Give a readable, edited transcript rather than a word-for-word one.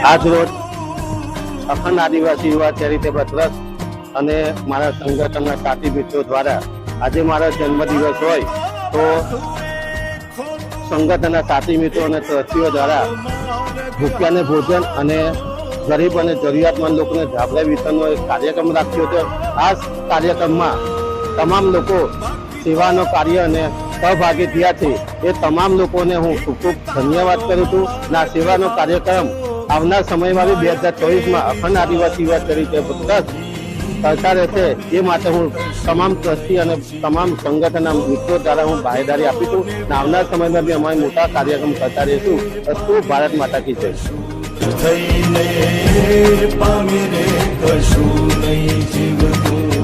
આજ રોજ અખંડ આદિવાસી યુવા ચેરિટેબલ ટ્રસ્ટ અને મારા સંગઠનના સાથી મિત્રો દ્વારા આજે મારો જન્મદિવસ હોય તો સંગઠનના સાથી મિત્રો અને ટ્રસ્ટીઓ દ્વારા ભૂખ્યાને ભોજન અને ગરીબ અને જરૂરિયાતમંદ લોકોને ધાબળા વિતરણનો એક કાર્યક્રમ રાખ્યો હતો। આ કાર્યક્રમમાં તમામ લોકો સેવાનો કાર્ય અને સહભાગી થયા છે। એ તમામ લોકોને હું ખૂબ ખૂબ ધન્યવાદ કરું છું। આ સેવાનો કાર્યક્રમ આવનાર સમયમાં બી 2024માં અખંડ આદિવાસી યુવા ચેરિટેબલ ટ્રસ્ટ કરતા રહેશે। એ માટે હું તમામ ટ્રસ્ટી અને તમામ સંગઠનના મિત્રો દ્વારા હું બાહેદારી આપી છું। આવનાર સમયમાં બી અમે મોટા કાર્યક્રમ કરતા રહીશું। અસ્તુ ભારત માતા કી જય। પામી રે કશું નહીં જીવતું।